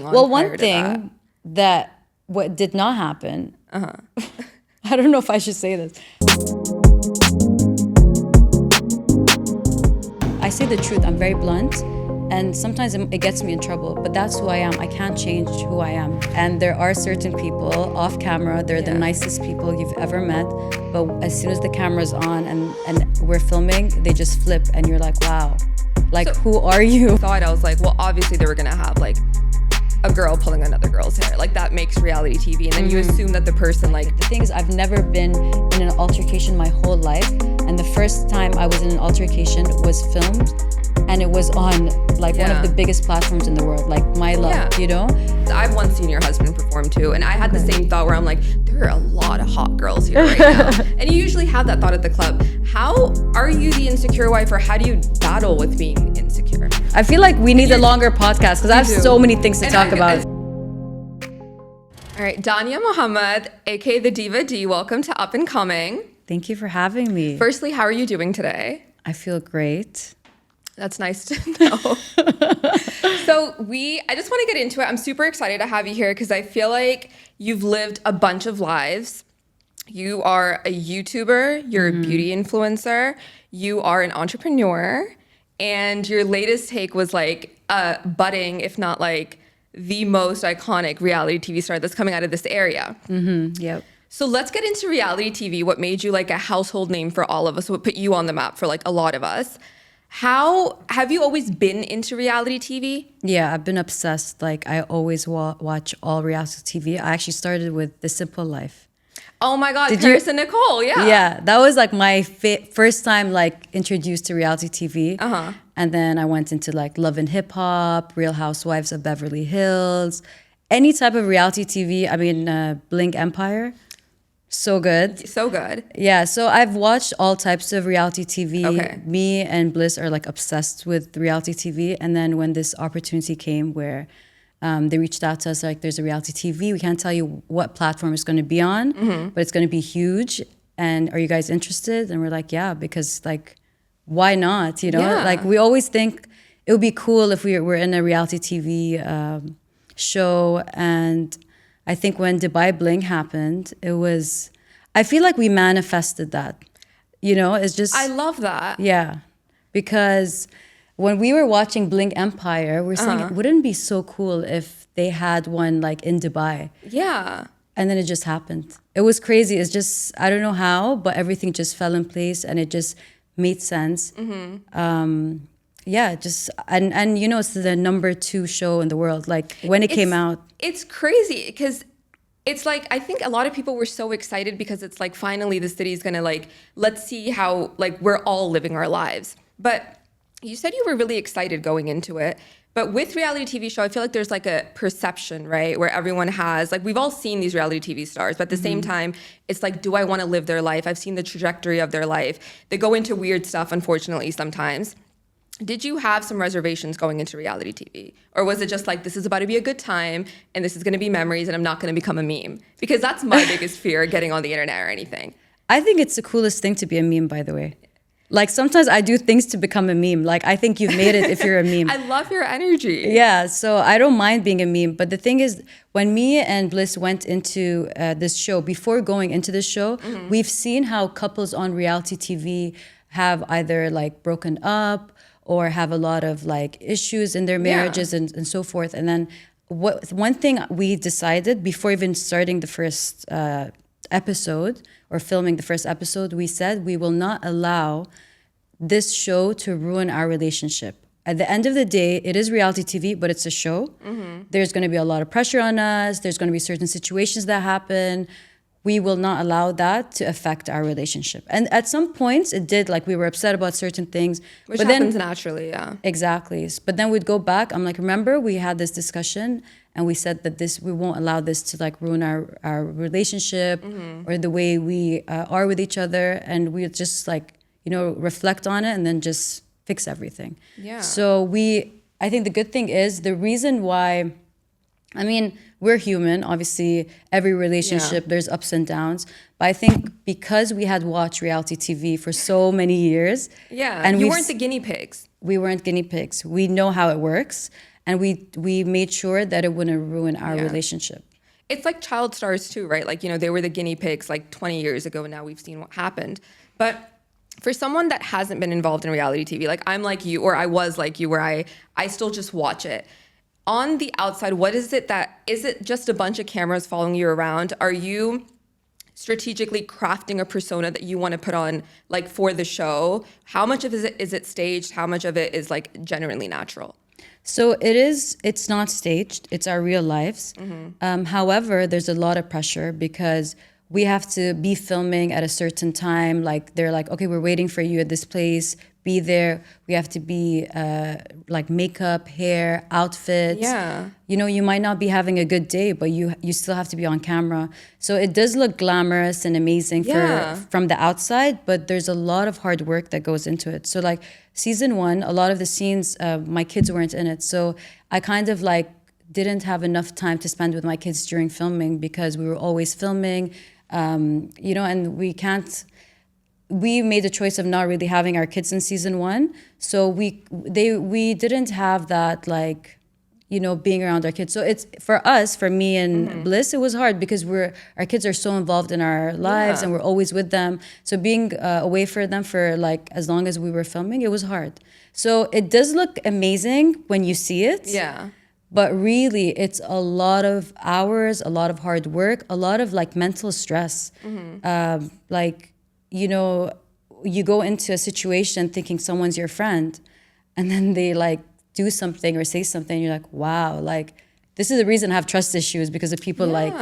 going on? Well, one thing that what did not happen. I don't know if I should say this. I say the truth. I'm very blunt, and sometimes it gets me in trouble. But that's who I am. I can't change who I am. And there are certain people off camera. They're the nicest people you've ever met. But as soon as the camera's on and we're filming, they just flip, and you're like, wow, like so, who are you? I was like, well, obviously they were gonna have like a girl pulling another girl's hair. Like that makes reality TV. And then you assume that the person like... The thing is, I've never been in an altercation my whole life. And the first time I was in an altercation was filmed. And it was on like one of the biggest platforms in the world, like My Love, you know? I've once seen your husband perform too. And I had the same thought where I'm like, there are a lot of hot girls here right now. And you usually have that thought at the club. How are you the insecure wife, or how do you battle with being insecure? I feel like we need a longer podcast because I have so many things to talk about. All right, Danya Mohammed, aka the Diva D, welcome to Up and Coming. Thank you for having me. Firstly, how are you doing today? I feel great. That's nice to know. So I just want to get into it. I'm super excited to have you here because I feel like you've lived a bunch of lives. You are a YouTuber, you're a beauty influencer, you are an entrepreneur, and your latest take was like budding, if not like the most iconic reality TV star that's coming out of this area. Yep. So let's get into reality TV. What made you like a household name for all of us? What put you on the map for like a lot of us? How have you always been into reality TV? Yeah, I've been obsessed. Like I always watch all reality TV. I actually started with The Simple Life. Oh my God, Paris and Nicole, yeah. Yeah, that was like my first time like introduced to reality TV. And then I went into like Love and Hip Hop, Real Housewives of Beverly Hills, any type of reality TV. I mean, Bling Empire. So good. So good. Yeah, so I've watched all types of reality TV. Okay. Me and Bliss are like obsessed with reality TV. And then when this opportunity came where they reached out to us, like there's a reality TV, we can't tell you what platform it's going to be on, but it's going to be huge. And are you guys interested? And we're like, yeah, because like, why not? You know, like we always think it would be cool if we were in a reality TV show. And I think when Dubai Bling happened, I feel like we manifested that, you know, it's just. I love that. Yeah, because when we were watching Bling Empire, we're saying, wouldn't it be so cool if they had one like in Dubai? Yeah. And then it just happened. It was crazy. It's just, I don't know how, but everything just fell in place and it just made sense. Yeah, just, and you know, it's the #2 show in the world. Like when it came out. It's crazy because it's like, I think a lot of people were so excited because it's like, finally the city's gonna like, let's see how, like we're all living our lives. But you said you were really excited going into it. But with reality TV show, I feel like there's like a perception, right? Where everyone has, like we've all seen these reality TV stars, but at the same time, it's like, do I wanna live their life? I've seen the trajectory of their life. They go into weird stuff, unfortunately, sometimes. Did you have some reservations going into reality TV? Or was it just like, this is about to be a good time and this is gonna be memories and I'm not gonna become a meme? Because that's my biggest fear, getting on the internet or anything. I think it's the coolest thing to be a meme, by the way. Like sometimes I do things to become a meme. Like I think you've made it if you're a meme. I love your energy. Yeah, so I don't mind being a meme. But the thing is, when me and Bliss went into this show, before going into this show, we've seen how couples on reality TV have either like broken up or have a lot of like issues in their marriages and so forth. And then one thing we decided before even starting the first episode or filming the first episode, we said we will not allow this show to ruin our relationship. At the end of the day, it is reality TV, but it's a show. There's going to be a lot of pressure on us. There's going to be certain situations that happen. We will not allow that to affect our relationship. And at some points, it did. Like we were upset about certain things. Which happens naturally, yeah. Exactly. But then we'd go back. I'm like, remember, we had this discussion and we said that we won't allow this to like ruin our relationship or the way we are with each other. And we just like, you know, reflect on it and then just fix everything. Yeah. So I think the good thing is the reason why, I mean, we're human. Obviously, every relationship, there's ups and downs. But I think because we had watched reality TV for so many years. Yeah, and you weren't the guinea pigs. We weren't guinea pigs. We know how it works. and we made sure that it wouldn't ruin our Yeah. relationship. It's like child stars too, right? Like, they were the guinea pigs like 20 years ago, and now we've seen what happened. But for someone that hasn't been involved in reality TV, like I'm like you, or I was like you, where I still just watch it. On the outside, what is it is it just a bunch of cameras following you around? Are you strategically crafting a persona that you want to put on like for the show? How much of it is it staged? How much of it is like genuinely natural? So it's not staged, it's our real lives. However, there's a lot of pressure because we have to be filming at a certain time. Like they're like, okay, we're waiting for you at this place, be there. We have to be like makeup, hair, outfits. Yeah. You might not be having a good day, but you still have to be on camera. So it does look glamorous and amazing Yeah. from the outside, but there's a lot of hard work that goes into it. So like season 1, a lot of the scenes, my kids weren't in it. So I kind of like didn't have enough time to spend with my kids during filming because we were always filming, and we made the choice of not really having our kids in season 1. So we didn't have that like, being around our kids. So it's for me and Bliss, it was hard because our kids are so involved in our lives Yeah. and we're always with them. So being away for them for like as long as we were filming, it was hard. So it does look amazing when you see it. Yeah. But really, it's a lot of hours, a lot of hard work, a lot of like mental stress. Like, you go into a situation thinking someone's your friend, and then they like do something or say something, and you're like, wow, like this is the reason I have trust issues because of people like,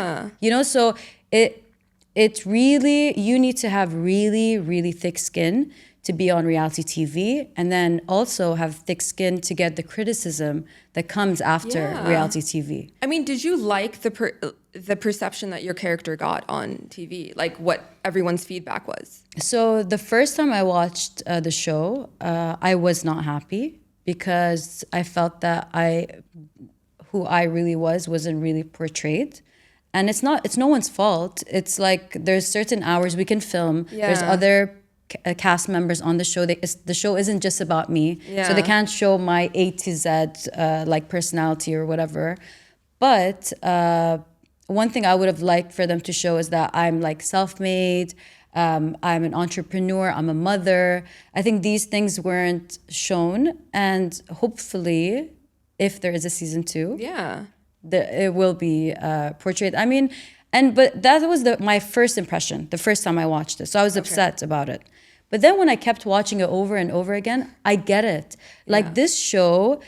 so it's really, you need to have really, really thick skin to be on reality TV, and then also have thick skin to get the criticism that comes after Yeah. reality TV. I mean, did you like the perception that your character got on TV? Like what everyone's feedback was? So the first time I watched the show, I was not happy because I felt that who I really wasn't really portrayed. And it's no one's fault. It's like there's certain hours we can film. There's Yeah. other cast members on the show. The show isn't just about me. Yeah. So they can't show my A to Z like personality or whatever. But one thing I would have liked for them to show is that I'm like self-made. I'm an entrepreneur. I'm a mother. I think these things weren't shown. And hopefully, if there is a season 2, Yeah. it will be portrayed. I mean, but that was my first impression the first time I watched it. So I was upset about it. But then when I kept watching it over and over again, I get it. Like Yeah. this show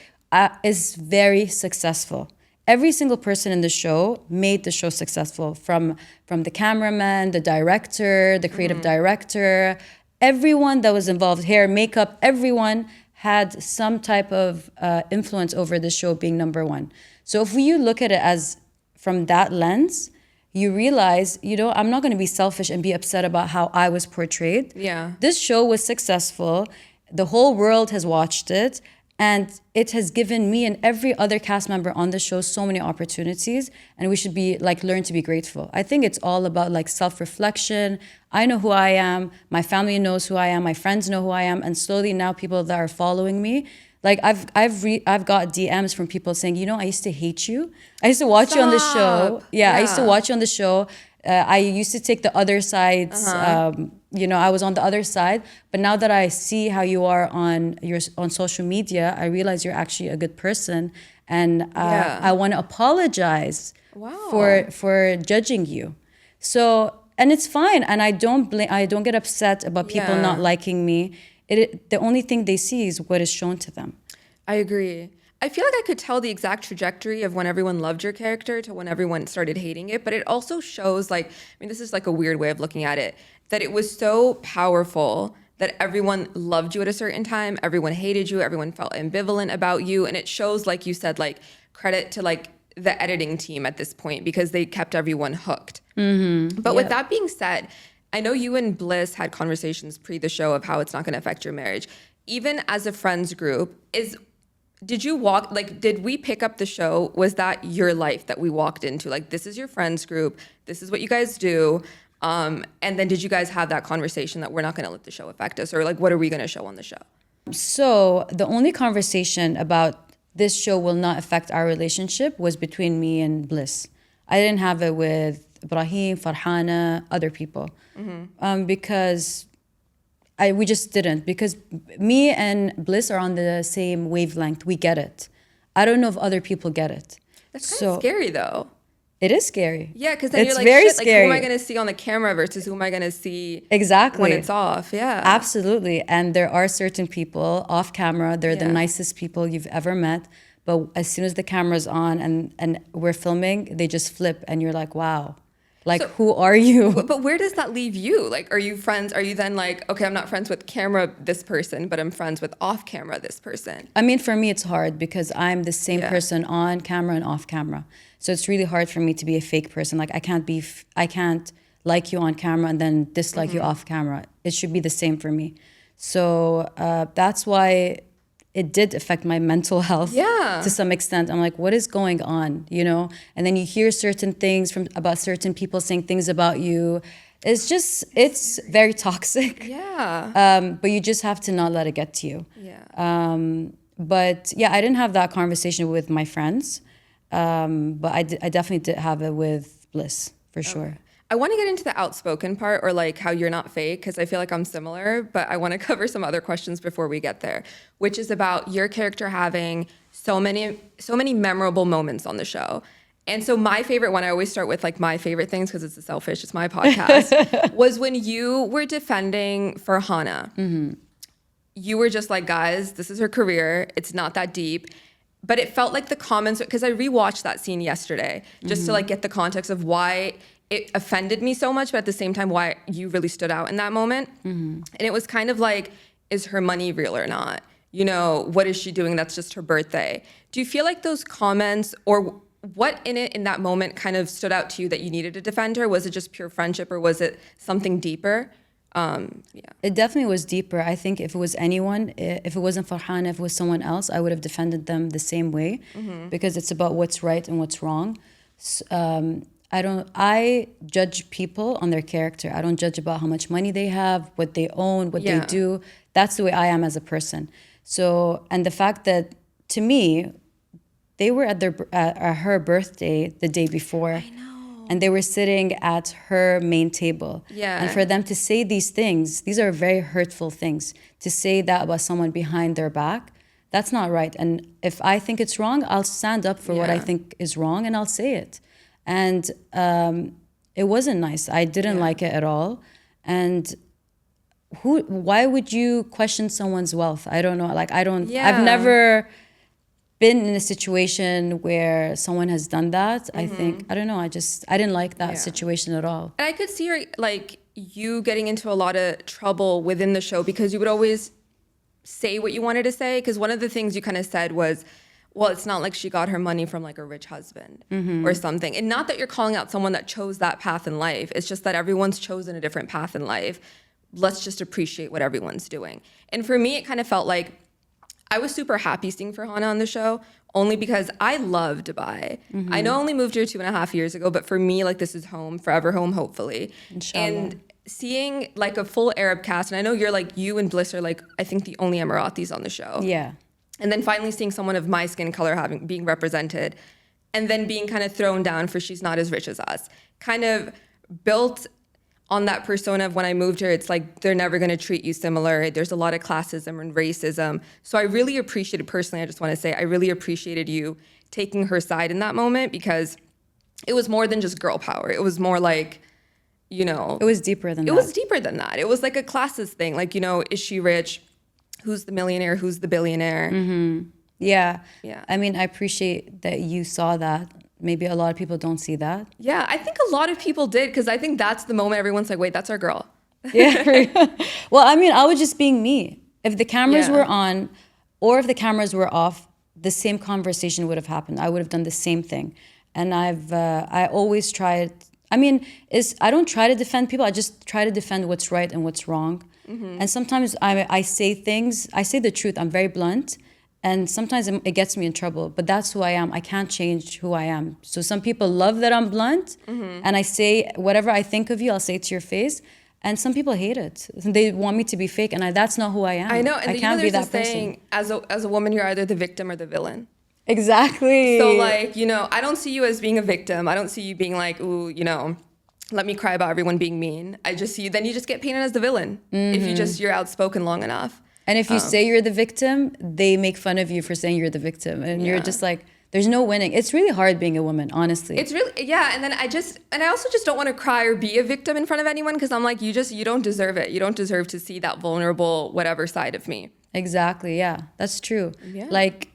is very successful. Every single person in the show made the show successful, from the cameraman, the director, the creative director, everyone that was involved, hair, makeup, everyone had some type of influence over the show being number 1. So if you look at it as from that lens, you realize, I'm not going to be selfish and be upset about how I was portrayed. Yeah. This show was successful. The whole world has watched it. And it has given me and every other cast member on the show so many opportunities. And we should be like, learn to be grateful. I think it's all about like self-reflection. I know who I am. My family knows who I am. My friends know who I am. And slowly now people that are following me, like I've got DMs from people saying, I used to hate you. I used to watch you on the show. Stop. Yeah, I used to Yeah. watch you on the show. I used to take the other sides. I was on the other side. But now that I see how you are on social media, I realize you're actually a good person, and Yeah. I want to apologize Wow. for judging you. So, and it's fine, and I don't get upset about people Yeah. not liking me. The only thing they see is what is shown to them. I agree. I feel like I could tell the exact trajectory of when everyone loved your character to when everyone started hating it, but it also shows this is like a weird way of looking at it, that it was so powerful that everyone loved you at a certain time, everyone hated you, everyone felt ambivalent about you, and it shows, like you said, like credit to like the editing team at this point because they kept everyone hooked. But with that being said, I know you and Bliss had conversations pre the show of how it's not going to affect your marriage. Even as a friends group, did we pick up the show? Was that your life that we walked into? Like, this is your friends group. This is what you guys do. And then did you guys have that conversation that we're not going to let the show affect us? Or like, what are we going to show on the show? So the only conversation about this show will not affect our relationship was between me and Bliss. I didn't have it with Ibrahim, Farhana, other people, because we just didn't. Because me and Bliss are on the same wavelength. We get it. I don't know if other people get it. That's kind of scary, though. It is scary. Yeah, because then it's you're like, very shit, like, scary. who am I going to see on the camera versus who am I going to see exactly when it's off? Yeah. Absolutely. And there are certain people off camera, they're the Yeah. nicest people you've ever met. But as soon as the camera's on and we're filming, they just flip and you're like, wow. Like, So- who are you? But where does that leave you? Like, are you friends? Are you then like, okay, I'm not friends with camera this person, but I'm friends with off camera this person? I mean, for me, it's hard because I'm the same Yeah. person on camera and off camera. So it's really hard for me to be a fake person. Like, I can't like you on camera and then dislike you off camera. It should be the same for me. So that's why it did affect my mental health Yeah. to some extent. I'm like, what is going on, you know? And then you hear certain things about certain people saying things about you. It's very toxic. Yeah. But you just have to not let it get to you. Yeah. But yeah, I didn't have that conversation with my friends. But I definitely did have it with Bliss, for sure. I want to get into the outspoken part or like how you're not fake because I feel like I'm similar, but I want to cover some other questions before we get there, which is about your character having so many memorable moments on the show. And so my favorite one, I always start with like my favorite things because it's selfish, it's my podcast, was when you were defending Farhana. You were just like, guys, this is her career. It's not that deep. But it felt like the comments, because I rewatched that scene yesterday just to like get the context of why it offended me so much, but at the same time, why you really stood out in that moment. And it was kind of like, is her money real or not? You know, what is she doing? That's just her birthday. Do you feel like those comments or what in that moment kind of stood out to you that you needed to defend her? Was it just pure friendship or was it something deeper? Yeah. It definitely was deeper. I think if it was anyone, if it wasn't Farhana, if it was someone else, I would have defended them the same way because it's about what's right and what's wrong. I judge people on their character. I don't judge about how much money they have, what they own, what they do. That's the way I am as a person. So, and the fact that to me, they were at her birthday the day before. I know. And they were sitting at her main table. Yeah. And for them to say these things, these are very hurtful things. To say that about someone behind their back, that's not right. And if I think it's wrong, I'll stand up for what I think is wrong and I'll say it. And it wasn't nice. I didn't like it at all. And why would you question someone's wealth? I don't know. Like, I've never been in a situation where someone has done that. I think, I don't know. I didn't like that situation at all. And I could see you getting into a lot of trouble within the show because you would always say what you wanted to say. Because one of the things you kind of said was, well, it's not like she got her money from like a rich husband or something. And not that you're calling out someone that chose that path in life. It's just that everyone's chosen a different path in life. Let's just appreciate what everyone's doing. And for me, it kind of felt like I was super happy seeing Farhana on the show only because I love Dubai. I know I only moved here 2.5 years ago, but for me, like this is home, forever home, hopefully. Inshallah. And seeing like a full Arab cast, and I know you and Bliss are like, I think the only Emiratis on the show. Yeah. And then finally seeing someone of my skin color being represented and then being kind of thrown down for she's not as rich as us. Kind of built on that persona of when I moved here, it's like they're never going to treat you similar. There's a lot of classism and racism. So I really appreciated, personally, I just want to say, I really appreciated you taking her side in that moment because it was more than just girl power. It was more like, you know. It was deeper than that. It was deeper than that. It was like a classist thing. Like, you know, is she rich? Who's the millionaire? Who's the billionaire? Yeah. Yeah. I mean, I appreciate that you saw that. Maybe a lot of people don't see that. Yeah, I think a lot of people did because I think that's the moment everyone's like, wait, that's our girl. Yeah. Well, I mean, I was just being me. If the cameras were on or if the cameras were off, the same conversation would have happened. I would have done the same thing. And I always tried, I don't try to defend people. I just try to defend what's right and what's wrong. And sometimes I say things, I say the truth. I'm very blunt. And sometimes it gets me in trouble, but that's who I am. I can't change who I am. So some people love that I'm blunt and I say whatever I think of you, I'll say it to your face. And some people hate it. They want me to be fake and that's not who I am. I know, and I can't be that person. saying, as a woman, you're either the victim or the villain. Exactly. So like, you know, I don't see you as being a victim. I don't see you being like, ooh, you know, let me cry about everyone being mean. I just see you, then you just get painted as the villain if you're outspoken long enough. And if you say you're the victim, they make fun of you for saying you're the victim. And you're Yeah. just like, there's no winning. It's really hard being a woman, honestly. It's really, yeah. And then I also just don't want to cry or be a victim in front of anyone because I'm like, you don't deserve it. You don't deserve to see that vulnerable, whatever side of me. Exactly. Yeah, that's true. Yeah. Like,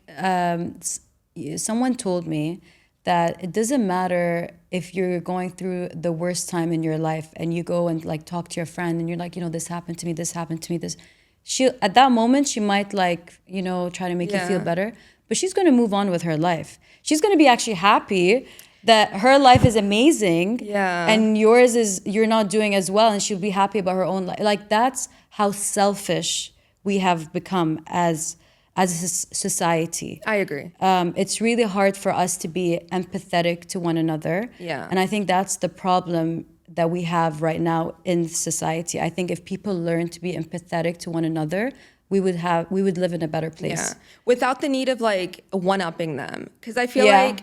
someone told me that it doesn't matter if you're going through the worst time in your life and you go and like talk to your friend and you're like, you know, this happened to me, this happened to me, this. She at that moment she might like, you know, try to make you feel Yeah. better, but she's going to move on with her life. She's going to be actually happy that her life is amazing, Yeah. and yours is you're not doing as well, and she'll be happy about her own life. Like that's how selfish we have become as a society. I agree. It's really hard for us to be empathetic to one another. Yeah. And I think that's the problem that we have right now in society. I think if people learn to be empathetic to one another, we would live in a better place. Yeah. Without the need of like one-upping them. Because I feel Yeah. like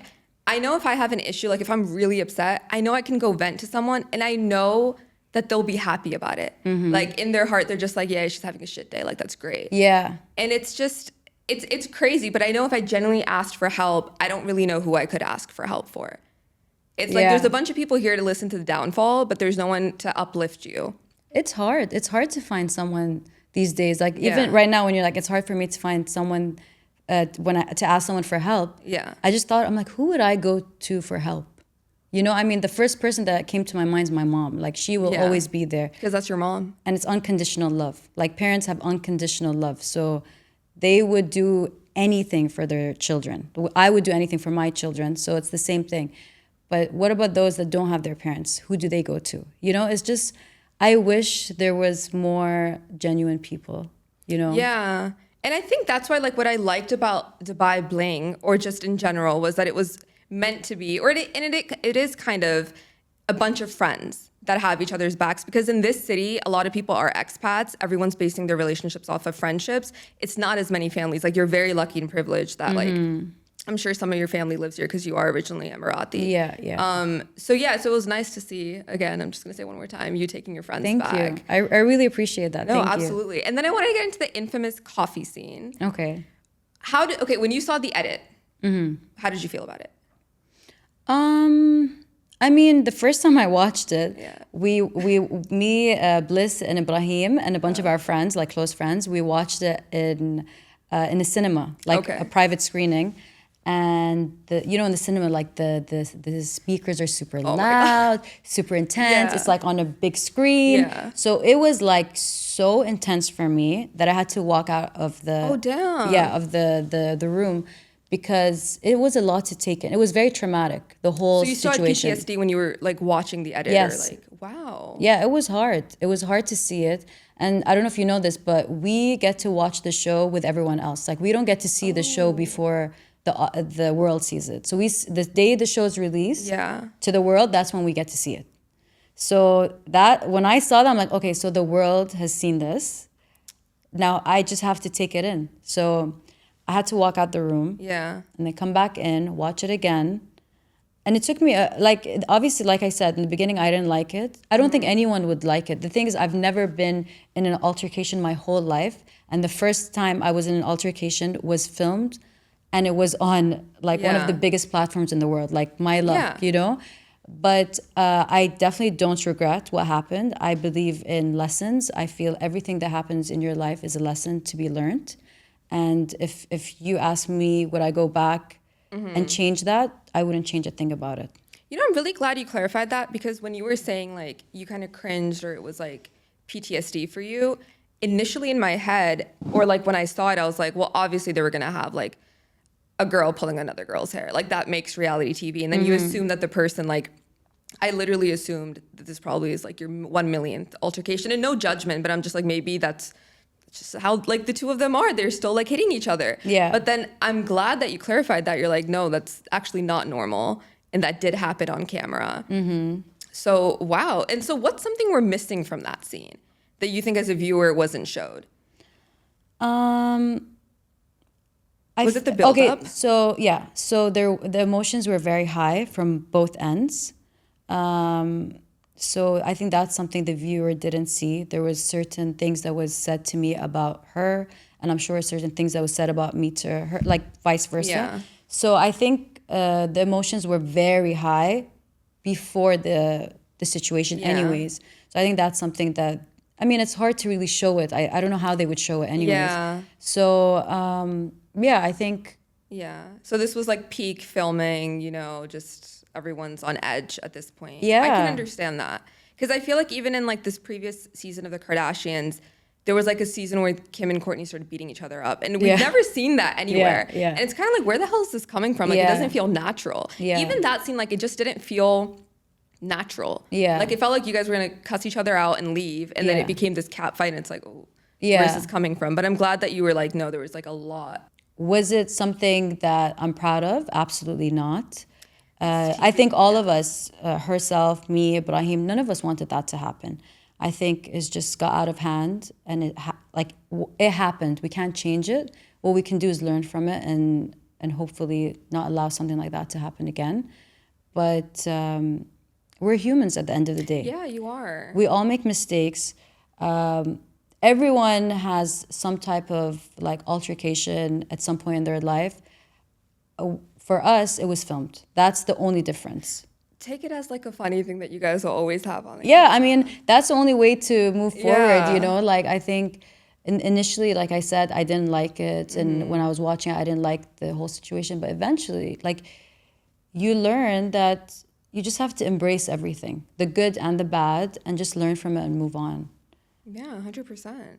I know if I have an issue, like if I'm really upset, I know I can go vent to someone and I know that they'll be happy about it. Like in their heart, they're just like, yeah, she's having a shit day. Like that's great. Yeah. And it's just, it's crazy. But I know if I genuinely asked for help, I don't really know who I could ask for help for. It's like Yeah. there's a bunch of people here to listen to the downfall, but there's no one to uplift you. It's hard. It's hard to find someone these days. Like Yeah. even right now when you're like, it's hard for me to find someone to ask someone for help. Yeah. I just thought, I'm like, who would I go to for help? You know, I mean, the first person that came to my mind is my mom. Like she will Yeah. always be there. Because that's your mom. And it's unconditional love. Like parents have unconditional love. So they would do anything for their children. I would do anything for my children. So it's the same thing. But what about those that don't have their parents? Who do they go to? You know, it's just, I wish there was more genuine people, you know? Yeah. And I think that's why, like, what I liked about Dubai Bling, or just in general, was that it was meant to be, it is kind of a bunch of friends that have each other's backs. Because in this city, a lot of people are expats. Everyone's basing their relationships off of friendships. It's not as many families. Like, you're very lucky and privileged that, like, I'm sure some of your family lives here because you are originally Emirati. Yeah, yeah. So it was nice to see, again, I'm just going to say one more time, you taking your friends Thank back. you. I really appreciate that. No, Thank absolutely. And then I want to get into the infamous coffee scene. you. Okay. When you saw the edit, how did you feel about it? I mean, the first time I watched it, Yeah. me, Bliss, and Ibrahim, and a bunch of our friends, like close friends, we watched it in a cinema, like Okay. a private screening. And in the cinema, like the speakers are super my loud, super intense. Yeah. It's like on a big screen. Yeah. So it was like so intense for me that I had to walk out of the Oh, damn. of the room, because it was a lot to take in. It was very traumatic, the whole So you still had situation. PTSD when you were like watching the edit? Yes. Or, like, wow. Yeah, it was hard. It was hard to see it. And I don't know if you know this, but we get to watch the show with everyone else. Like we don't get to see the show before the world sees it. So the day the show is released Yeah. to the world, that's when we get to see it. So that when I saw that, I'm like, okay, so the world has seen this. Now I just have to take it in. So I had to walk out the room. Yeah. And then come back in, watch it again. And it took me, obviously, like I said, in the beginning, I didn't like it. I don't think anyone would like it. The thing is, I've never been in an altercation my whole life. And the first time I was in an altercation was filmed. And it was on, like, one of Yeah. the biggest platforms in the world, like My Luck, Yeah. you know? But I definitely don't regret what happened. I believe in lessons. I feel everything that happens in your life is a lesson to be learned. And if you ask me, would I go back and change that? I wouldn't change a thing about it. You know, I'm really glad you clarified that, because when you were saying like you kind of cringed or it was like PTSD for you, initially in my head, or like when I saw it, I was like, well, obviously they were going to have like a girl pulling another girl's hair. Like that makes reality TV. And then you assume that the person, like, I literally assumed that this probably is like your 1 millionth altercation, and no judgment, but I'm just like, maybe that's just how like the two of them are. They're still like hitting each other. Yeah. But then I'm glad that you clarified that. You're like, no, that's actually not normal. And that did happen on camera. So, wow. And so what's something we're missing from that scene that you think as a viewer wasn't showed? Was it the build okay, up? so yeah, so the emotions were very high from both ends. So I think that's something the viewer didn't see. There was certain things that was said to me about her, and I'm sure certain things that was said about me to her, like vice versa. Yeah. So I think the emotions were very high before the situation, Yeah. anyways. So I think that's something that, I mean, it's hard to really show it. I don't know how they would show it, anyways. Yeah. So yeah, I think. Yeah. So this was like peak filming, just everyone's on edge at this point. I can Yeah. understand that. Because I feel like even in like this previous season of the Kardashians, there was like a season where Kim and Kourtney started beating each other up. And we've Yeah. never seen that anywhere. Yeah. And it's kind of like, where the hell is this coming from? Like, it Yeah. doesn't feel natural. Yeah. Even that scene, like, it just didn't feel natural. Yeah. Like, it felt like you guys were going to cuss each other out and leave. And then Yeah. it became this cat fight. And it's like, oh, Yeah. where's this coming from? But I'm glad that you were like, no, there was like a lot. Was it something that I'm proud of? Absolutely not. I think all of us, herself, me, Ibrahim, none of us wanted that to happen. I think it's just got out of hand, and it happened. We can't change it. What we can do is learn from it and hopefully not allow something like that to happen again. But we're humans at the end of the day. Yeah, you are. We all make mistakes. Everyone has some type of like altercation at some point in their life. For us, it was filmed. That's the only difference. Take it as like a funny thing that you guys will always have on it. Yeah, I mean, that's the only way to move forward, Yeah. Like, I think initially, like I said, I didn't like it. And when I was watching it, I didn't like the whole situation. But eventually, like, you learn that you just have to embrace everything, the good and the bad, and just learn from it and move on. Yeah, 100%.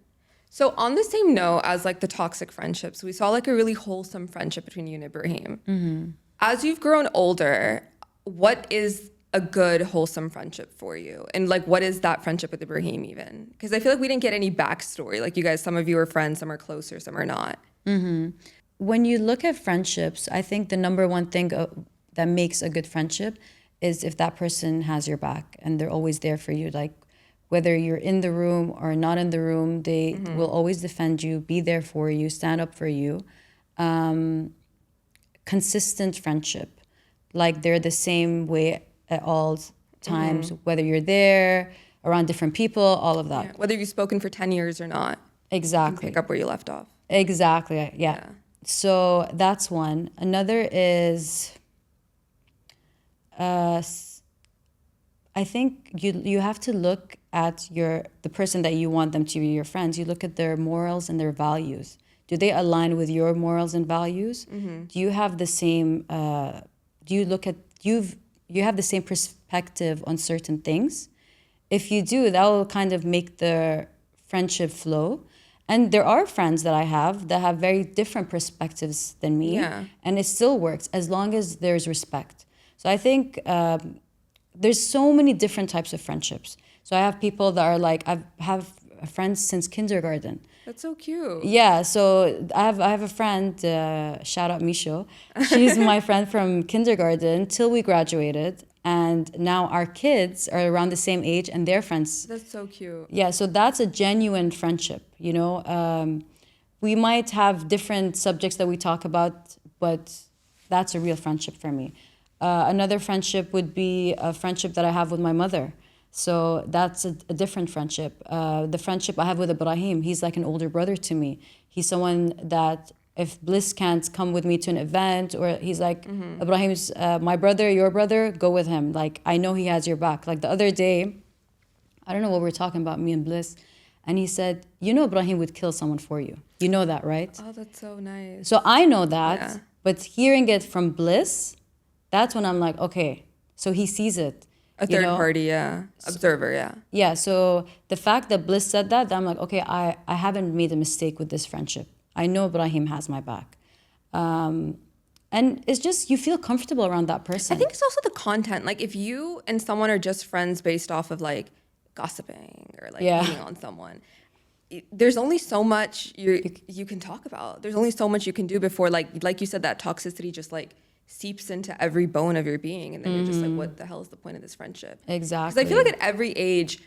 So on the same note as like the toxic friendships, we saw like a really wholesome friendship between you and Ibrahim. Mm-hmm. As you've grown older, what is a good wholesome friendship for you? And like, what is that friendship with Ibrahim even? Because I feel like we didn't get any backstory. Like you guys, some of you are friends, some are closer, some are not. When you look at friendships, I think the number one thing that makes a good friendship is if that person has your back and they're always there for you. Like, whether you're in the room or not in the room, they will always defend you, be there for you, stand up for you. Consistent friendship. Like, they're the same way at all times, whether you're there, around different people, all of that. Yeah. Whether you've spoken for 10 years or not. Exactly. Pick up where you left off. Exactly, yeah. So that's one. Another is, I think you have to look at the person that you want them to be your friends. You look at their morals and their values. Do they align with your morals and values? Do you have the same? You have the same perspective on certain things? If you do, that will kind of make the friendship flow. And there are friends that I have that have very different perspectives than me, and it still works as long as there's respect. So I think there's so many different types of friendships. So I have people that are like, I have friends since kindergarten. That's so cute. Yeah, so I have a friend, shout out Misho. She's my friend from kindergarten till we graduated. And now our kids are around the same age and they're friends. That's so cute. Yeah, so that's a genuine friendship, We might have different subjects that we talk about, but that's a real friendship for me. Another friendship would be a friendship that I have with my mother. So that's a different friendship. The friendship I have with Ibrahim, he's like an older brother to me. He's someone that if Bliss can't come with me to an event, or he's like, Ibrahim's my brother, your brother, go with him. Like, I know he has your back. Like the other day, I don't know what we were talking about, me and Bliss, and he said, Ibrahim would kill someone for you. You know that, right? Oh, that's so nice. So I know that, but hearing it from Bliss, that's when I'm like, okay, so he sees it. A third party, observer, Yeah, so the fact that Bliss said that, I'm like, okay, I haven't made a mistake with this friendship. I know Ibrahim has my back. And it's just, you feel comfortable around that person. I think it's also the content. Like, if you and someone are just friends based off of, like, gossiping or, like, hating on someone, there's only so much you can talk about. There's only so much you can do before, like you said, that toxicity just, like, seeps into every bone of your being. And then you're just like, what the hell is the point of this friendship? Exactly. Because I feel like at every age,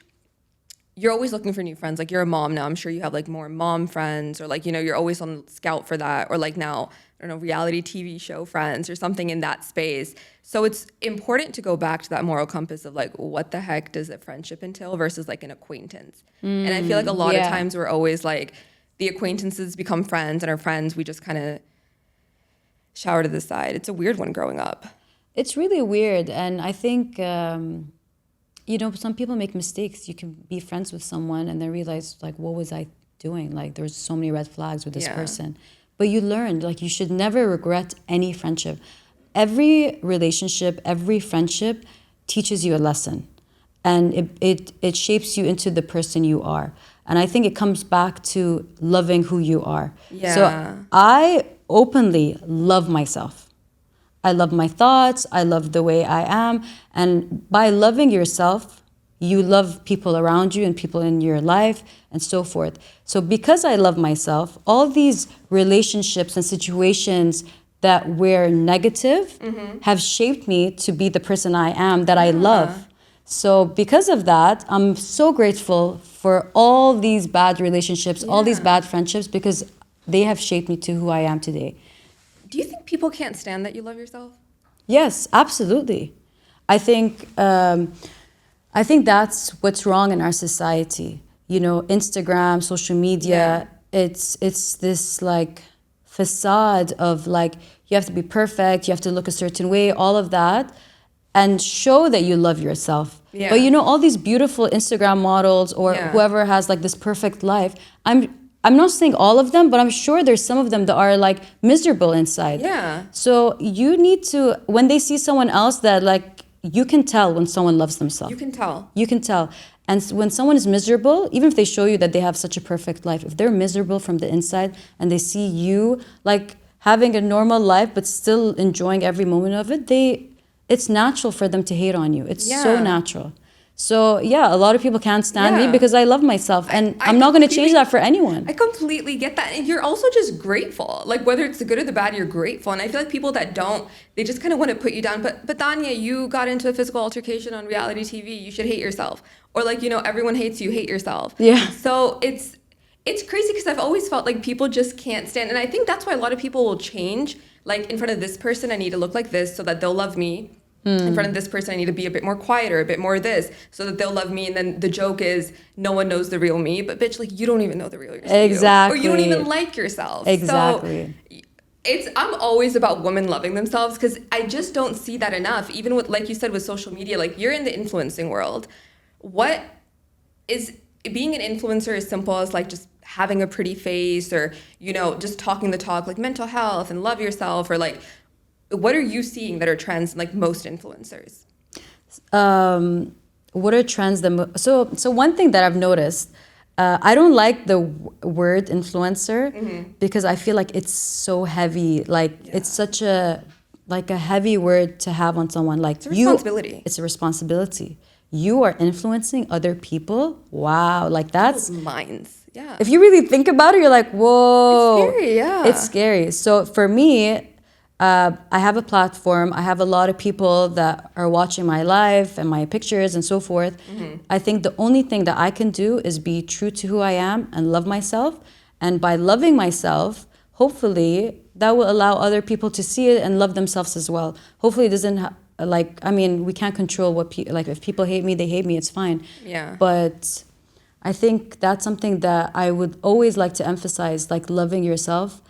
you're always looking for new friends. Like you're a mom now. I'm sure you have like more mom friends, or like, you know, you're always on scout for that, or like now, I don't know, reality TV show friends or something in that space. So it's important to go back to that moral compass of like, what the heck does a friendship entail versus like an acquaintance? And I feel like a lot of times we're always like, the acquaintances become friends, and our friends, we just kind of shower to the side. It's a weird one growing up. It's really weird. And I think, you know, some people make mistakes. You can be friends with someone and then realize, like, what was I doing? Like, there's so many red flags with this person. But you learned, like, you should never regret any friendship. Every relationship, every friendship teaches you a lesson. And it shapes you into the person you are. And I think it comes back to loving who you are. Yeah. So I openly love myself. I love my thoughts. I love the way I am. And by loving yourself, you love people around you and people in your life and so forth. So because I love myself, all these relationships and situations that were negative have shaped me to be the person I am that I love. So because of that, I'm so grateful for all these bad relationships, all these bad friendships, because they have shaped me to who I am today. Do you think people can't stand that you love yourself? Yes, absolutely. I think that's what's wrong in our society. You know, Instagram, social media, it's this like facade of like, you have to be perfect, you have to look a certain way, all of that, and show that you love yourself. Yeah. But you know, all these beautiful Instagram models or whoever has like this perfect life, I'm not saying all of them, but I'm sure there's some of them that are like miserable inside. Yeah. So you need to, when they see someone else that like, you can tell when someone loves themselves. You can tell. You can tell. And when someone is miserable, even if they show you that they have such a perfect life, if they're miserable from the inside and they see you like having a normal life but still enjoying every moment of it, it's natural for them to hate on you. It's so natural. So yeah, a lot of people can't stand me because I love myself, and I'm not going to change that for anyone. I completely get that. And you're also just grateful. Like whether it's the good or the bad, you're grateful. And I feel like people that don't, they just kind of want to put you down. But Danya, you got into a physical altercation on reality TV. You should hate yourself. Or like, you know, everyone hates you, hate yourself. Yeah. So it's crazy because I've always felt like people just can't stand. And I think that's why a lot of people will change. Like in front of this person, I need to look like this so that they'll love me. In front of this person, I need to be a bit more quieter, a bit more this, so that they'll love me. And then the joke is, no one knows the real me. But bitch, like, you don't even know the real yourself. Exactly. Or you don't even like yourself. Exactly. So I'm always about women loving themselves because I just don't see that enough. Even with, like you said, with social media, like you're in the influencing world. What is being an influencer as simple as like just having a pretty face or, you know, just talking the talk, like mental health and love yourself, or like, what are you seeing that are trends like most influencers? What are trends so one thing that I've noticed, I don't like the word influencer because I feel like it's so heavy. Like it's such a heavy word to have on someone. Like it's a responsibility. It's a responsibility. You are influencing other people. Wow, like that's minds. Yeah. If you really think about it, you're like, whoa. It's scary. Yeah. It's scary. So for me, I have a platform. I have a lot of people that are watching my life and my pictures and so forth. I think the only thing that I can do is be true to who I am and love myself. And by loving myself, hopefully that will allow other people to see it and love themselves as well. Hopefully it doesn't we can't control what if people hate me, they hate me, it's fine. Yeah. But I think that's something that I would always like to emphasize, like loving yourself.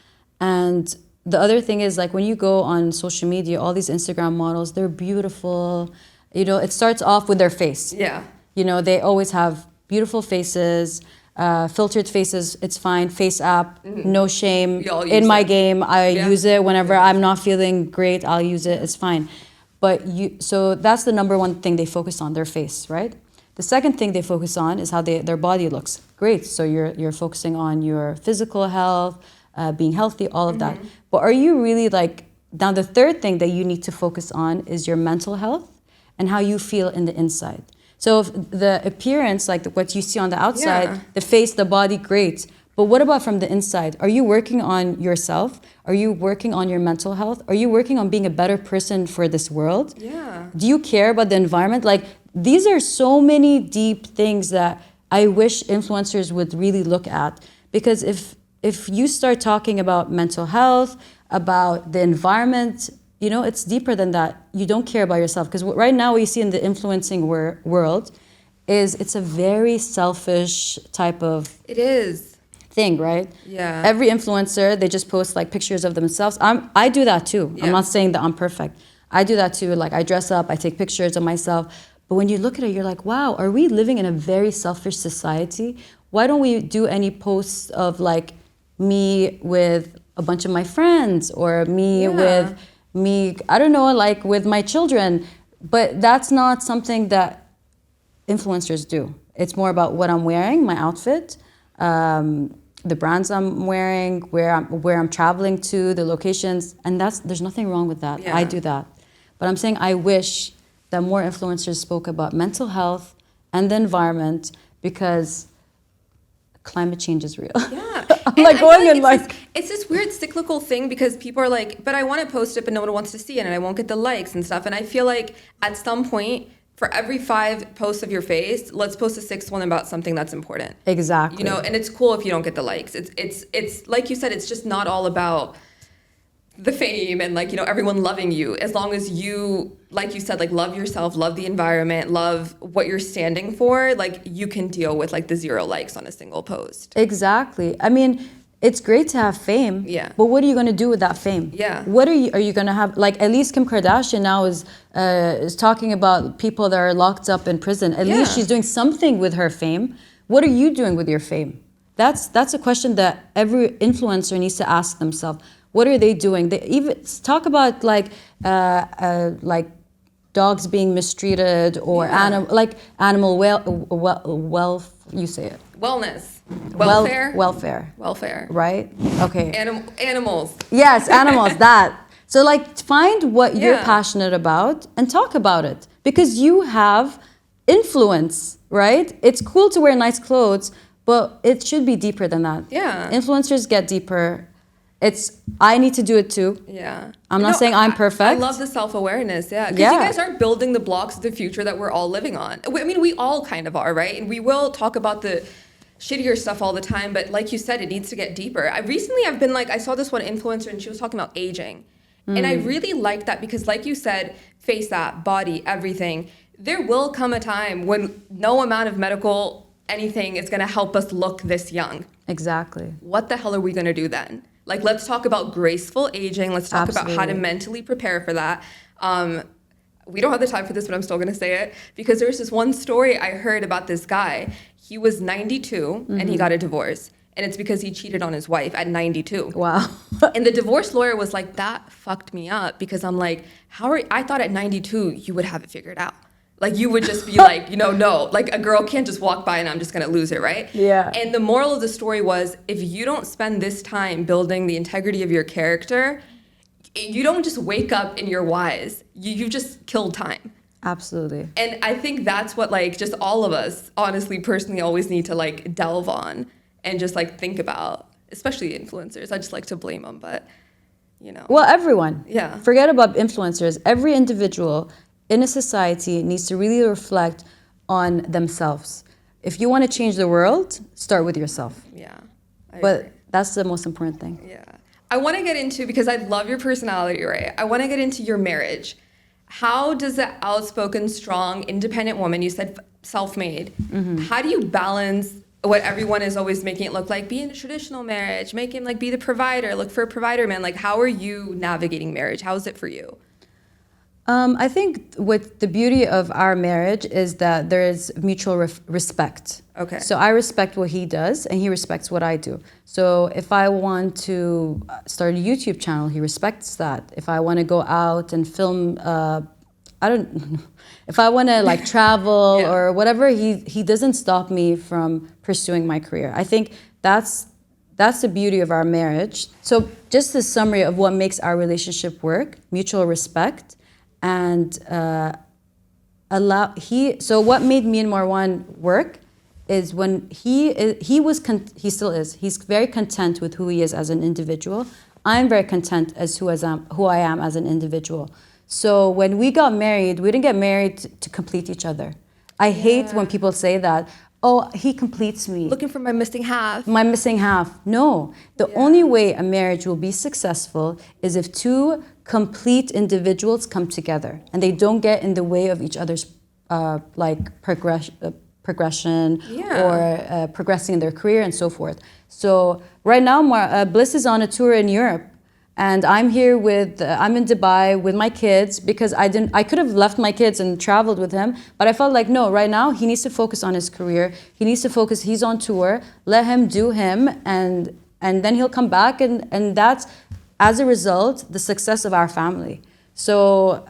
And the other thing is, like, when you go on social media, all these Instagram models, they're beautiful. You know, it starts off with their face. Yeah. You know, they always have beautiful faces, filtered faces. It's fine. Face app, no shame. In my game, I use it whenever I'm not feeling great. I'll use it. It's fine. But so that's the number one thing they focus on, their face, right? The second thing they focus on is how their body looks. Great. So you're focusing on your physical health, being healthy, all of that. But are you really now the third thing that you need to focus on is your mental health and how you feel in the inside. So if the appearance, like what you see on the outside, the face, the body, great. But what about from the inside? Are you working on yourself? Are you working on your mental health? Are you working on being a better person for this world? Yeah. Do you care about the environment? Like, these are so many deep things that I wish influencers would really look at, because if you start talking about mental health, about the environment, you know, it's deeper than that. You don't care about yourself, because right now what you see in the influencing world is it's a very selfish type of It is. thing, right? Yeah. Every influencer, they just post like pictures of themselves. I do that too. Yeah. I'm not saying that I'm perfect. I do that too. Like I dress up, I take pictures of myself. But when you look at it, you're like, wow, are we living in a very selfish society? Why don't we do any posts of like me with a bunch of my friends, or me with me, I don't know, like with my children? But that's not something that influencers do. It's more about what I'm wearing, my outfit, the brands I'm wearing, where I'm traveling to, the locations, and there's nothing wrong with that. Yeah. I do that. But I'm saying I wish that more influencers spoke about mental health and the environment, because climate change is real. Yeah. I'm like going in like... It's this weird cyclical thing, because people are like, but I want to post it, but no one wants to see it, and I won't get the likes and stuff. And I feel like at some point, for every 5 posts of your face, let's post a 6th one about something that's important. Exactly. You know, and it's cool if you don't get the likes. It's like you said, it's just not all about the fame and like, you know, everyone loving you. As long as you, like you said, like love yourself, love the environment, love what you're standing for, like you can deal with like the 0 likes on a single post. Exactly. I mean, it's great to have fame. Yeah. But what are you going to do with that fame? Yeah. What are you going to have? Like, at least Kim Kardashian now is talking about people that are locked up in prison. At least she's doing something with her fame. What are you doing with your fame? That's a question that every influencer needs to ask themselves. What are they doing? They even talk about like dogs being mistreated, or animal wealth. You say it. Wellness. Welfare. Welfare. Right? Okay. Animals. Yes, animals, that. So like find what you're passionate about and talk about it, because you have influence, right? It's cool to wear nice clothes, but it should be deeper than that. Yeah. Influencers get deeper. I need to do it too. Yeah. I'm not saying I'm perfect. I love the self-awareness, yeah. Because you guys are building the blocks of the future that we're all living on. I mean, we all kind of are, right? And we will talk about the shittier stuff all the time, but like you said, it needs to get deeper. I've been like, I saw this one influencer and she was talking about aging. And I really like that, because like you said, face that, body, everything. There will come a time when no amount of medical anything is going to help us look this young. Exactly. What the hell are we going to do then? Like, let's talk about graceful aging. Let's talk about how to mentally prepare for that. We don't have the time for this, but I'm still going to say it, because there's this one story I heard about this guy. He was 92 and he got a divorce. And it's because he cheated on his wife at 92. Wow. And the divorce lawyer was like, that fucked me up, because I'm like, I thought at 92 you would have it figured out. Like, you would just be like, no, like a girl can't just walk by and I'm just going to lose it, right? Yeah. And the moral of the story was, if you don't spend this time building the integrity of your character, you don't just wake up and you're wise. You've just killed time. Absolutely. And I think that's what like just all of us, honestly, personally, always need to like delve on and just like think about, especially influencers. I just like to blame them, but Well, everyone. Yeah. Forget about influencers. Every individual in a society needs to really reflect on themselves. If you want to change the world, start with yourself. Yeah. But agree. that's the most important thing. Yeah. I want to get into, because I love your personality, right? I want to get into your marriage. How does the outspoken, strong, independent woman, you said self-made, how do you balance what everyone is always making it look like, be in a traditional marriage, make him like be the provider, look for a provider man? Like, how are you navigating marriage? How is it for you? I think what the beauty of our marriage is that there is mutual respect. Okay. So I respect what he does and he respects what I do. So if I want to start a YouTube channel, he respects that. If I want to go out and film, if I want to like travel or whatever, he doesn't stop me from pursuing my career. I think that's the beauty of our marriage. So just a summary of what makes our relationship work: mutual respect. And so what made me and Marwan work is when he still is. He's very content with who he is as an individual. I'm very content as who I am as an individual. So when we got married, we didn't get married to complete each other. I hate when people say that. oh, he completes me. Looking for my missing half. My missing half. No. The only way a marriage will be successful is if two complete individuals come together and they don't get in the way of each other's progression or progressing in their career and so forth. So right now, Bliss is on a tour in Europe. And I'm here I'm in Dubai with my kids because I could have left my kids and traveled with him, but I felt like, no, right now he needs to focus on his career. He needs to focus, he's on tour, let him do him, and then he'll come back, and that's, as a result, the success of our family. So,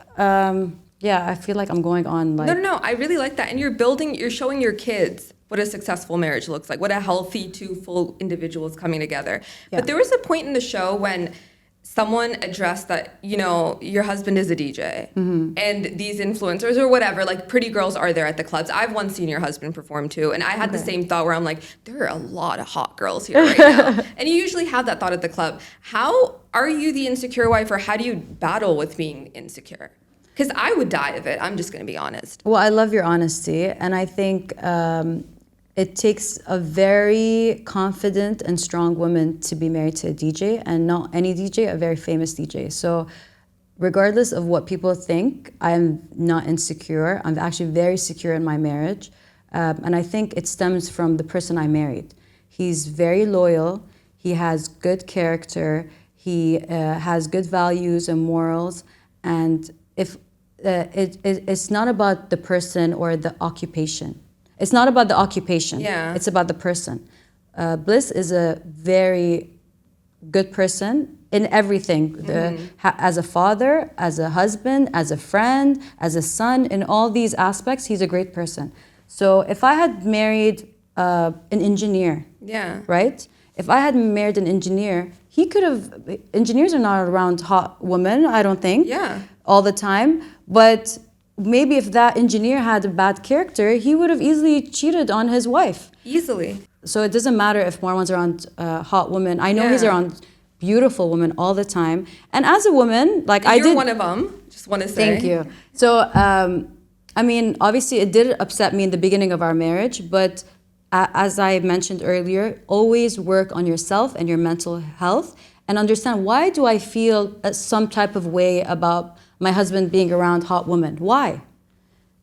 yeah, I feel like I'm going on like... No, I really like that. And you're showing your kids what a successful marriage looks like, what a healthy two full individuals coming together. Yeah. But there was a point in the show when someone addressed that, you know, your husband is a DJ and these influencers or whatever, like pretty girls are there at the clubs. I've once seen your husband perform too. And I had the same thought where I'm like, there are a lot of hot girls here right now. And you usually have that thought at the club. How are you the insecure wife, or how do you battle with being insecure? Because I would die of it. I'm just going to be honest. Well, I love your honesty. And I think it takes a very confident and strong woman to be married to a DJ, and not any DJ, a very famous DJ. So regardless of what people think, I'm not insecure. I'm actually very secure in my marriage. And I think it stems from the person I married. He's very loyal. He has good character. He has good values and morals. And if it's not about the person or the occupation. It's not about the occupation. Yeah. It's about the person. Bliss is a very good person in everything. As a father, as a husband, as a friend, as a son, in all these aspects, he's a great person. So if I had married an engineer, right? If I had married an engineer, he could have... Engineers are not around hot women, I don't think, all the time. But maybe if that engineer had a bad character, he would have easily cheated on his wife. Easily. So it doesn't matter if Marwan's around hot women. I know he's around beautiful women all the time. And as a woman, like You're one of them, just want to say. Thank you. So, I mean, obviously it did upset me in the beginning of our marriage, but as I mentioned earlier, always work on yourself and your mental health and understand, why do I feel some type of way about my husband being around hot women? Why?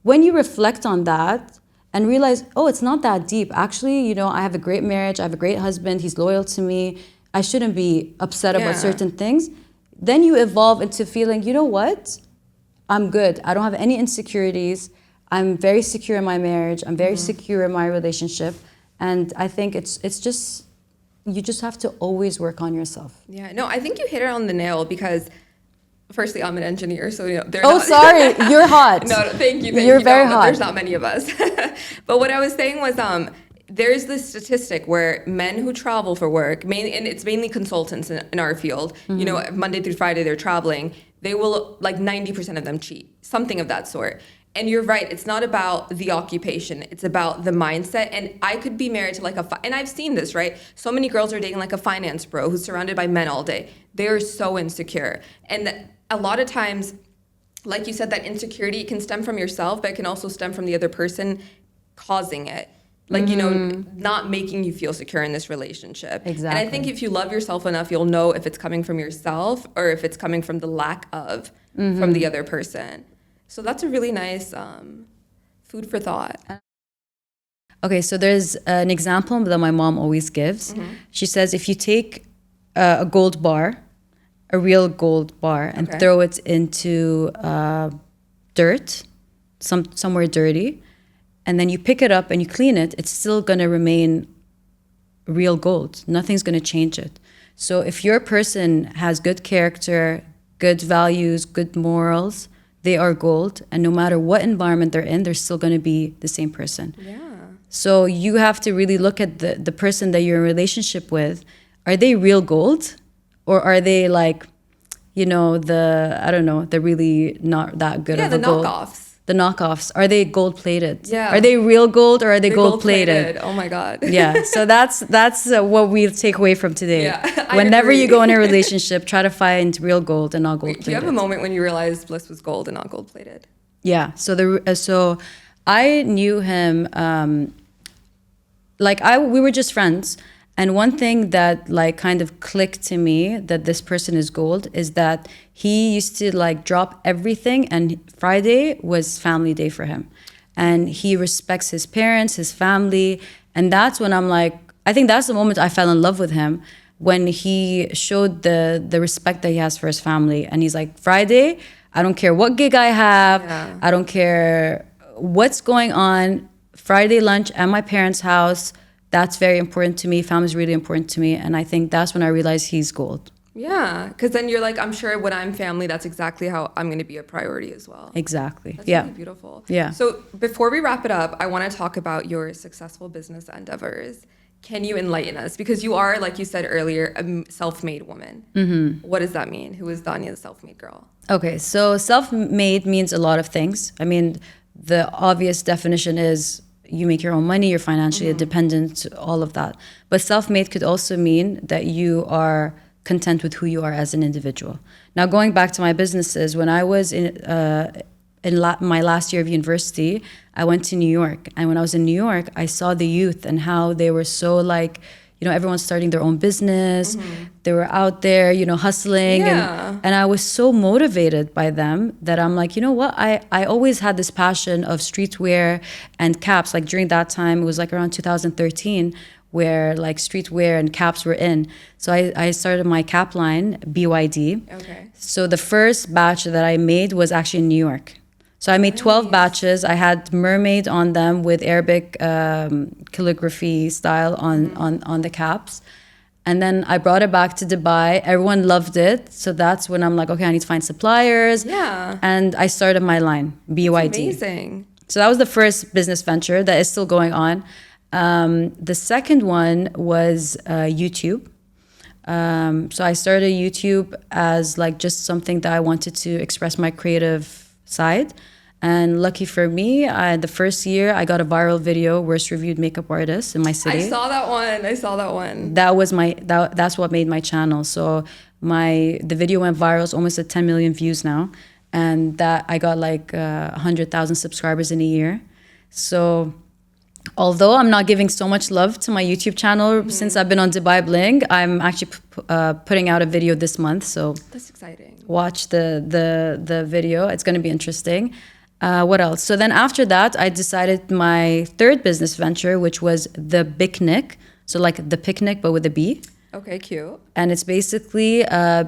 When you reflect on that and realize, oh, it's not that deep. Actually, you know, I have a great marriage. I have a great husband. He's loyal to me. I shouldn't be upset about certain things. Then you evolve into feeling, you know what? I'm good. I don't have any insecurities. I'm very secure in my marriage. I'm very secure in my relationship. And I think it's just, you just have to always work on yourself. Yeah, no, I think you hit it on the nail because... Firstly, I'm an engineer, so you know, sorry, you're hot. No, thank you. You're very hot. There's not many of us. But what I was saying was, there's this statistic where men who travel for work, and it's mainly consultants in our field, you know, Monday through Friday they're traveling, they will, like 90% of them cheat, something of that sort. And you're right, it's not about the occupation, it's about the mindset. And I could be married to like and I've seen this, right? So many girls are dating like a finance bro who's surrounded by men all day. They are so insecure. And a lot of times, like you said, that insecurity can stem from yourself, but it can also stem from the other person causing it. Like, you know, not making you feel secure in this relationship. Exactly. And I think if you love yourself enough, you'll know if it's coming from yourself or if it's coming from the lack of from the other person. So that's a really nice food for thought. Okay, so there's an example that my mom always gives. She says, if you take a gold bar, a real gold bar, and throw it into dirt, somewhere dirty, and then you pick it up and you clean it, it's still going to remain real gold. Nothing's going to change it. So if your person has good character, good values, good morals, they are gold. And no matter what environment they're in, they're still going to be the same person. Yeah. So you have to really look at the person that you're in a relationship with. Are they real gold? Or are they like, you know, the really not that good of a gold? Yeah, the knockoffs. The knockoffs. Are they gold plated? Yeah. Are they real gold or are they gold plated? Oh my God. Yeah. So that's what we take away from today. Yeah, Whenever you go in a relationship, try to find real gold and not gold plated. Do you have a moment when you realized Bliss was gold and not gold plated? Yeah. So I knew him like we were just friends. And one thing that like kind of clicked to me that this person is gold is that he used to like drop everything, and Friday was family day for him. And he respects his parents, his family. And that's when I'm like, I think that's the moment I fell in love with him, when he showed the respect that he has for his family. And he's like, Friday, I don't care what gig I have. Yeah. I don't care what's going on. Friday lunch at my parents' house. That's very important to me. Family's really important to me. And I think that's when I realized he's gold. Yeah, because then you're like, I'm sure when I'm family, that's exactly how I'm going to be a priority as well. Exactly. That's Yeah. really beautiful. Yeah. So before we wrap it up, I want to talk about your successful business endeavors. Can you enlighten us? Because you are, like you said earlier, a self-made woman. Mm-hmm. What does that mean? Who is Danya, the self-made girl? Okay, so self-made means a lot of things. I mean, the obvious definition is you make your own money, you're financially independent, all of that. But self-made could also mean that you are content with who you are as an individual. Now, going back to my businesses, when I was my last year of university, I went to New York. And when I was in New York, I saw the youth and how they were so like, everyone's starting their own business. They were out there, hustling. Yeah. And I was so motivated by them that I'm like, you know what? I always had this passion of streetwear and caps. Like during that time, it was like around 2013, where like streetwear and caps were in. So I started my cap line, BYD. Okay. So the first batch that I made was actually in New York. So I made 12 batches. I had mermaid on them with Arabic calligraphy style on the caps. And then I brought it back to Dubai. Everyone loved it. So that's when I'm like, okay, I need to find suppliers. Yeah. And I started my line, BYD. Amazing. So that was the first business venture that is still going on. The second one was YouTube. So I started YouTube as like just something that I wanted to express my creative side. And lucky for me, the first year I got a viral video, worst reviewed makeup artist in my city. I saw that one. That was that's what made my channel. So the video went viral. It's almost at 10 million views now. And that I got like 100,000 subscribers in a year. So although I'm not giving so much love to my YouTube channel since I've been on Dubai Bling, I'm actually putting out a video this month. So That's exciting. watch the video. It's going to be interesting. What else? So then after that, I decided my third business venture, which was the picnic. So like the picnic, but with a B. Okay, cute. And it's basically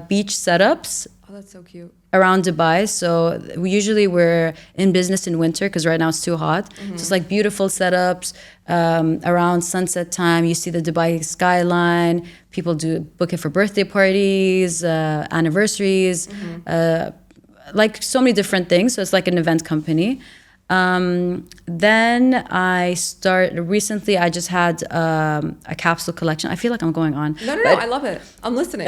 beach setups Oh, that's so cute. around Dubai. So we're in business in winter because right now it's too hot. So it's like beautiful setups around sunset time. You see the Dubai skyline. People book it for birthday parties, anniversaries, like so many different things. So it's like an event company. Then recently I just had a capsule collection. I feel like I'm going on. No, I love it. I'm listening.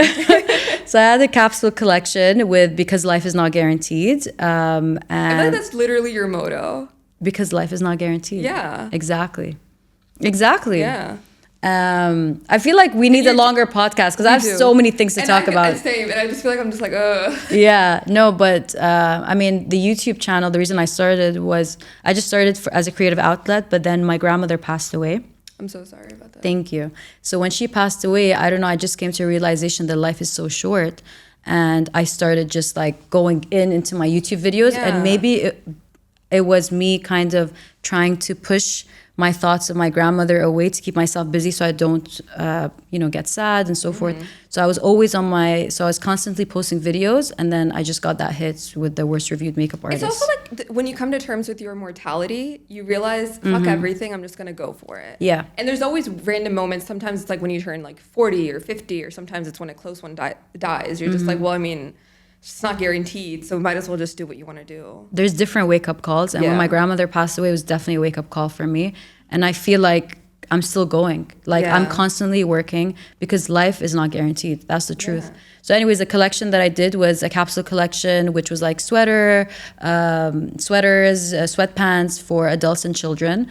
So I had a capsule collection with Because Life is Not Guaranteed. I feel like And that's literally your motto. Because life is not guaranteed. Yeah. Exactly. Yeah. I feel like we need a longer podcast because I have do. so many things to talk about. Same, and I just feel like I'm just like, ugh. Yeah, no, but I mean, the YouTube channel, the reason I started was I just started as a creative outlet, but then my grandmother passed away. I'm so sorry about that. Thank you. So when she passed away, I don't know, I just came to a realization that life is so short. And I started just like going into my YouTube videos. Yeah. And maybe it was me kind of trying to push my thoughts of my grandmother away to keep myself busy so I don't, get sad and so forth. So I was always so I was constantly posting videos, and then I just got that hit with the worst reviewed makeup artist. It's also like when you come to terms with your mortality, you realize, fuck everything, I'm just gonna go for it. Yeah. And there's always random moments. Sometimes it's like when you turn like 40 or 50, or sometimes it's when a close one dies. You're just like, well, I mean, it's not guaranteed, so might as well just do what you want to do. There's different wake-up calls, and when my grandmother passed away, it was definitely a wake-up call for me. And I feel like I'm still going. Like I'm constantly working because life is not guaranteed. That's the truth. Yeah. So anyways, the collection that I did was a capsule collection, which was like sweaters, sweatpants for adults and children.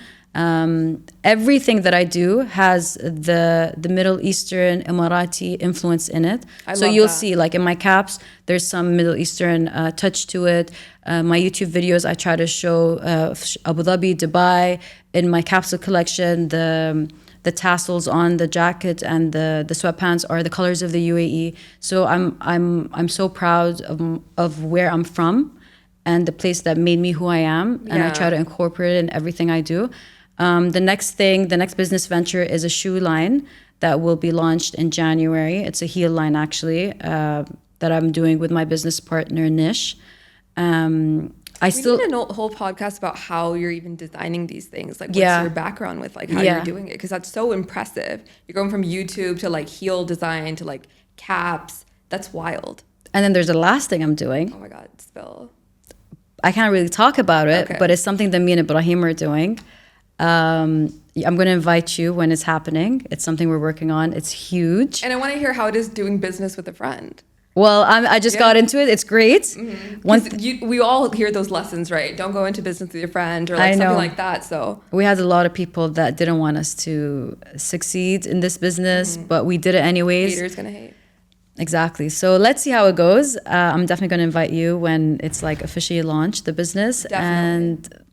Everything that I do has the Middle Eastern Emirati influence in it. So you'll see, like in my caps, there's some Middle Eastern touch to it. My YouTube videos, I try to show Abu Dhabi, Dubai. In my capsule collection, the the tassels on the jacket and the sweatpants are the colors of the UAE. So I'm so proud of where I'm from and the place that made me who I am. And I try to incorporate it in everything I do. The next business venture is a shoe line that will be launched in January. It's a heel line actually that I'm doing with my business partner Nish. We need a whole podcast about how you're even designing these things. Like, what's your background with like how you're doing it? Because that's so impressive. You're going from YouTube to like heel design to like caps. That's wild. And then there's the last thing I'm doing. Oh my God, spill. I can't really talk about it, but it's something that me and Ibrahim are doing. I'm going to invite you when it's happening. It's something we're working on. It's huge. And I want to hear how it is doing business with a friend. Well, I just got into it. It's great. Mm-hmm. We all hear those lessons, right? Don't go into business with your friend or like something like that. So we had a lot of people that didn't want us to succeed in this business, but we did it anyways. Haters gonna hate. Exactly. So let's see how it goes. I'm definitely going to invite you when it's like officially launched, the business. Definitely. And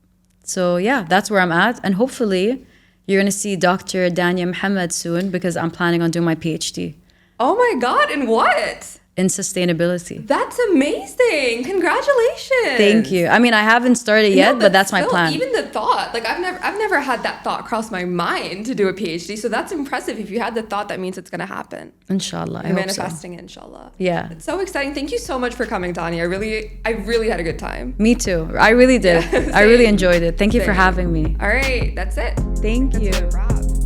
so, yeah, that's where I'm at. And hopefully you're going to see Dr. Danya Mohammed soon because I'm planning on doing my PhD. Oh my God, in what? In sustainability. That's amazing. Congratulations. Thank you. I mean, I haven't started yet, but that's my plan. Even the thought, like I've never had that thought cross my mind to do a PhD. So that's impressive. If you had the thought, that means it's going to happen. Inshallah. You're manifesting it, inshallah. Yeah. It's so exciting. Thank you so much for coming, Danya. I really had a good time. Me too. I really did. I really enjoyed it. Thank you for having me. All right. That's it. Thank you. That's a wrap.